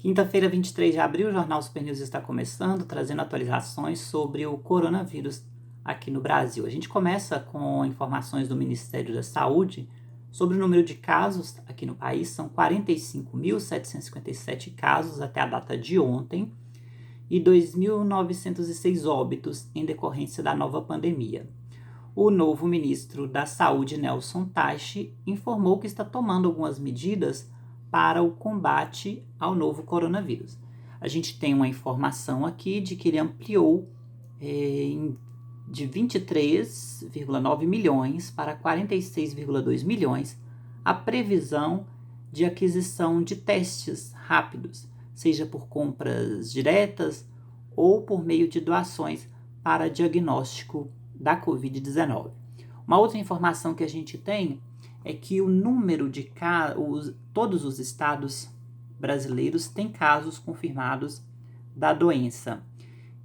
Quinta-feira, 23 de abril, o Jornal Super News está começando, trazendo atualizações sobre o coronavírus aqui no Brasil. A gente começa com informações do Ministério da Saúde sobre o número de casos aqui no país. São 45.757 casos até a data de ontem e 2.906 óbitos em decorrência da nova pandemia. O novo ministro da Saúde, Nelson Taixe, informou que está tomando algumas medidas para o combate ao novo coronavírus. A gente tem uma informação aqui de que ele ampliou de 23,9 milhões para 46,2 milhões a previsão de aquisição de testes rápidos, seja por compras diretas ou por meio de doações para diagnóstico da Covid-19. Uma outra informação que a gente tem é que o número de casos, todos os estados brasileiros têm casos confirmados da doença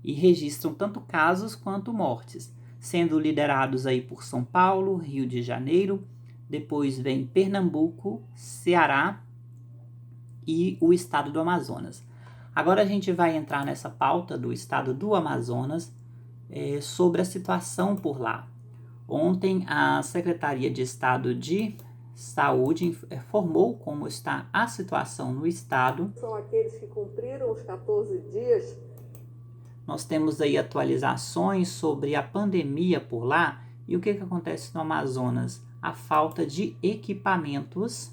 e registram tanto casos quanto mortes, sendo liderados aí por São Paulo, Rio de Janeiro, depois vem Pernambuco, Ceará e o estado do Amazonas. Agora a gente vai entrar nessa pauta do estado do Amazonas sobre a situação por lá. Ontem, a Secretaria de Estado de Saúde informou como está a situação no estado. São aqueles que cumpriram os 14 dias. Nós temos aí atualizações sobre a pandemia por lá e o que acontece no Amazonas. A falta de equipamentos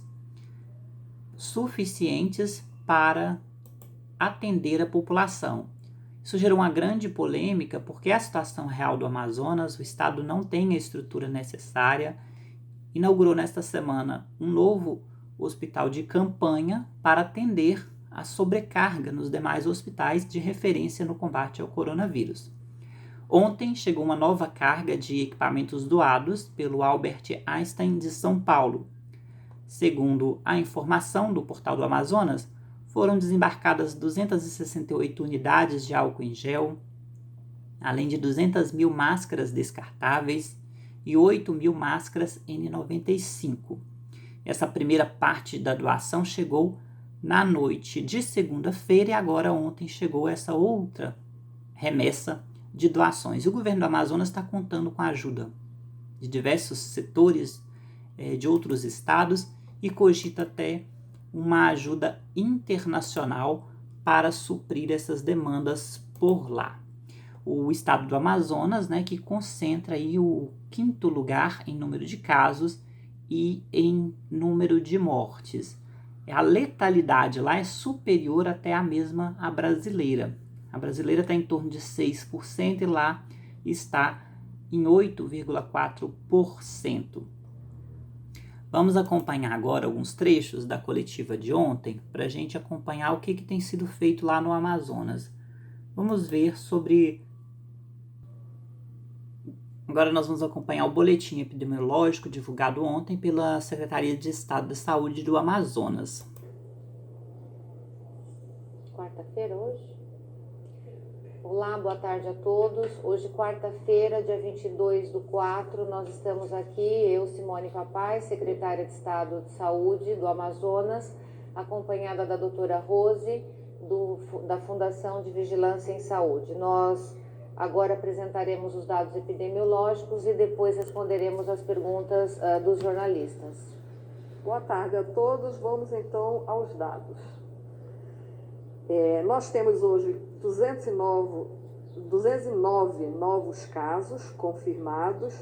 suficientes para atender a população. Isso gerou uma grande polêmica porque a situação real do Amazonas, o estado não tem a estrutura necessária, inaugurou nesta semana um novo hospital de campanha para atender a sobrecarga nos demais hospitais de referência no combate ao coronavírus. Ontem chegou uma nova carga de equipamentos doados pelo Albert Einstein de São Paulo. Segundo a informação do Portal do Amazonas, foram desembarcadas 268 unidades de álcool em gel, além de 200 mil máscaras descartáveis e 8 mil máscaras N95. Essa primeira parte da doação chegou na noite de segunda-feira e agora ontem chegou essa outra remessa de doações. E o governo do Amazonas está contando com a ajuda de diversos setores de outros estados e cogita até uma ajuda internacional para suprir essas demandas por lá. O estado do Amazonas, que concentra aí o 5º lugar em número de casos e em número de mortes. A letalidade lá é superior até a mesma à brasileira. A brasileira está em torno de 6% e lá está em 8,4%. Vamos acompanhar agora alguns trechos da coletiva de ontem para a gente acompanhar o que tem sido feito lá no Amazonas. Vamos ver sobre... Agora nós vamos acompanhar o boletim epidemiológico divulgado ontem pela Secretaria de Estado da Saúde do Amazonas. Quarta-feira hoje? Olá, boa tarde a todos. Hoje, quarta-feira, dia 22/4, nós estamos aqui, eu, Simone Papai, secretária de Estado de Saúde do Amazonas, acompanhada da doutora Rose, da Fundação de Vigilância em Saúde. Nós agora apresentaremos os dados epidemiológicos e depois responderemos as perguntas dos jornalistas. Boa tarde a todos. Vamos então aos dados. Nós temos hoje 209 novos casos confirmados,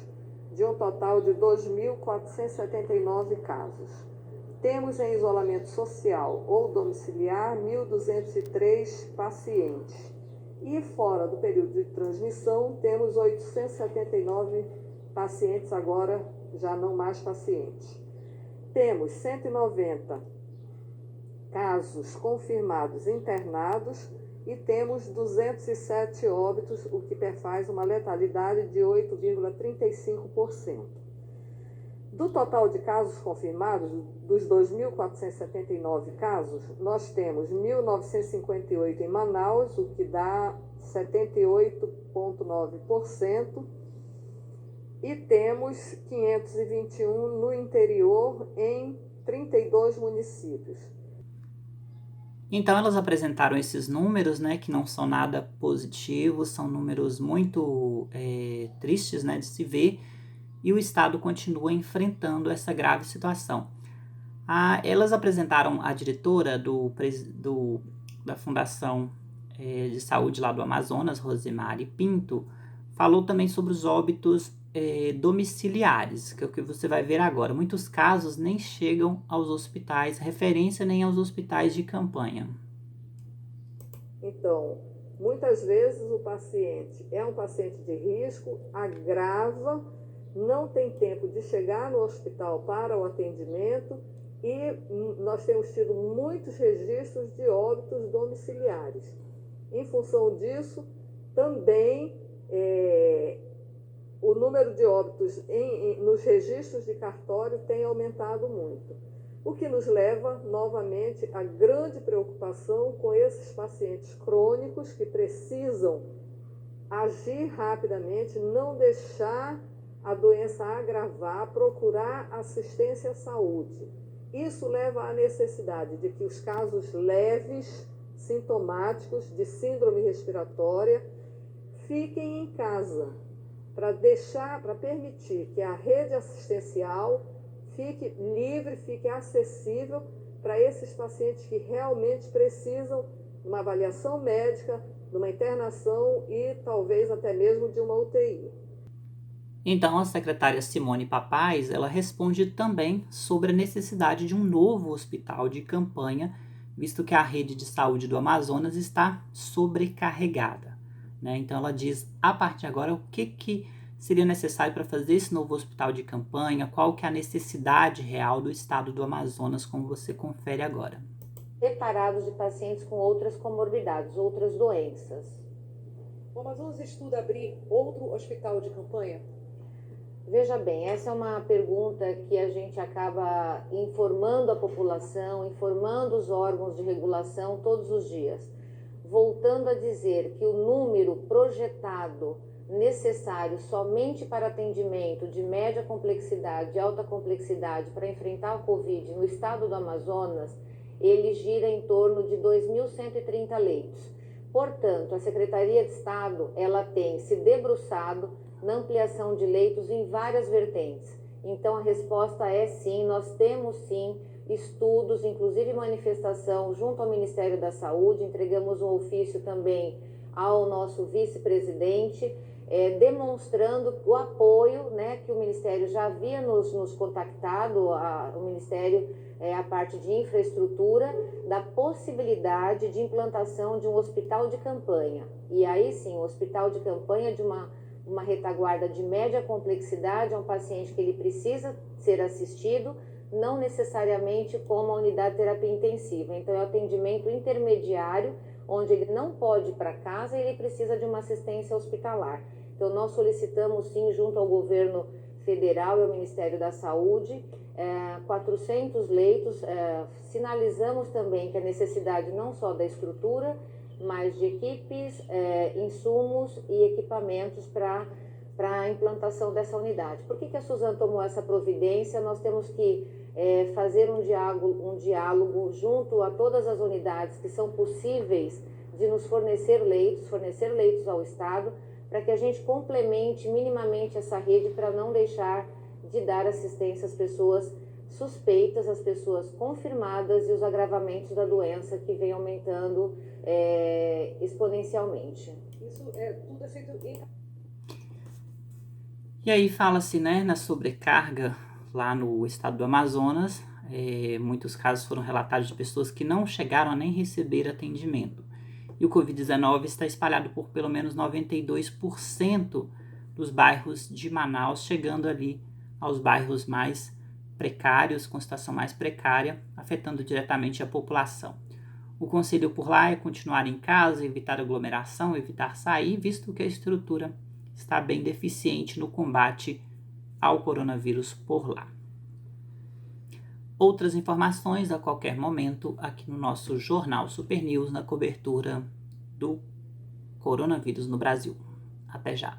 de um total de 2.479 casos. Temos em isolamento social ou domiciliar 1.203 pacientes. E fora do período de transmissão, temos 879 pacientes, agora já não mais pacientes. Temos 190 casos confirmados internados e temos 207 óbitos, o que perfaz uma letalidade de 8,35%. Do total de casos confirmados, dos 2.479 casos, nós temos 1.958 em Manaus, o que dá 78,9%, e temos 521 no interior, em 32 municípios. Então, elas apresentaram esses números, né, que não são nada positivos, são números muito tristes, né, de se ver, e o Estado continua enfrentando essa grave situação. Elas apresentaram a diretora da Fundação de Saúde lá do Amazonas, Rosemary Pinto, falou também sobre os óbitos domiciliares, que é o que você vai ver agora. Muitos casos nem chegam aos hospitais, referência nem aos hospitais de campanha. Então, muitas vezes o paciente é um paciente de risco, agrava, não tem tempo de chegar no hospital para o atendimento e nós temos tido muitos registros de óbitos domiciliares. Em função disso, também o número de óbitos nos registros de cartório tem aumentado muito, o que nos leva novamente à grande preocupação com esses pacientes crônicos que precisam agir rapidamente, não deixar a doença agravar, procurar assistência à saúde. Isso leva à necessidade de que os casos leves, sintomáticos de síndrome respiratória, fiquem em casa, para permitir que a rede assistencial fique livre, fique acessível para esses pacientes que realmente precisam de uma avaliação médica, de uma internação e talvez até mesmo de uma UTI. Então, a secretária Simone Papais, ela responde também sobre a necessidade de um novo hospital de campanha, visto que a rede de saúde do Amazonas está sobrecarregada, né? Então, ela diz, a partir de agora, o que seria necessário para fazer esse novo hospital de campanha, qual que é a necessidade real do estado do Amazonas, como você confere agora. Separados de pacientes com outras comorbidades, outras doenças. O Amazonas estuda abrir outro hospital de campanha? Veja bem, essa é uma pergunta que a gente acaba informando a população, informando os órgãos de regulação todos os dias. Voltando a dizer que o número projetado necessário somente para atendimento de média complexidade e alta complexidade para enfrentar o Covid no estado do Amazonas, ele gira em torno de 2.130 leitos. Portanto, a Secretaria de Estado ela tem se debruçado na ampliação de leitos em várias vertentes. Então, a resposta é sim, nós temos sim estudos, inclusive manifestação junto ao Ministério da Saúde, entregamos um ofício também ao nosso vice-presidente, demonstrando o apoio, né, que o Ministério já havia nos contactado, o Ministério, a parte de infraestrutura, da possibilidade de implantação de um hospital de campanha. E aí sim, um hospital de campanha de uma retaguarda de média complexidade, é um paciente que ele precisa ser assistido, não necessariamente como a unidade de terapia intensiva. Então, é o atendimento intermediário, onde ele não pode ir para casa e ele precisa de uma assistência hospitalar. Então, nós solicitamos, sim, junto ao governo federal e ao Ministério da Saúde, 400 leitos. Sinalizamos também que a necessidade não só da estrutura, mas de equipes, insumos e equipamentos para a implantação dessa unidade. Por que a Suzano tomou essa providência? Nós temos que fazer um diálogo junto a todas as unidades que são possíveis de nos fornecer leitos ao Estado, para que a gente complemente minimamente essa rede para não deixar de dar assistência às pessoas suspeitas, às pessoas confirmadas e os agravamentos da doença que vem aumentando exponencialmente. Isso tudo é feito em... E aí fala-se, né, na sobrecarga lá no estado do Amazonas. Muitos casos foram relatados de pessoas que não chegaram a nem receber atendimento. E o Covid-19 está espalhado por pelo menos 92% dos bairros de Manaus, chegando ali aos bairros mais precários, com situação mais precária, afetando diretamente a população. O conselho por lá é continuar em casa, evitar aglomeração, evitar sair, visto que a estrutura está bem deficiente no combate ao coronavírus por lá. Outras informações a qualquer momento aqui no nosso Jornal Super News na cobertura do coronavírus no Brasil. Até já!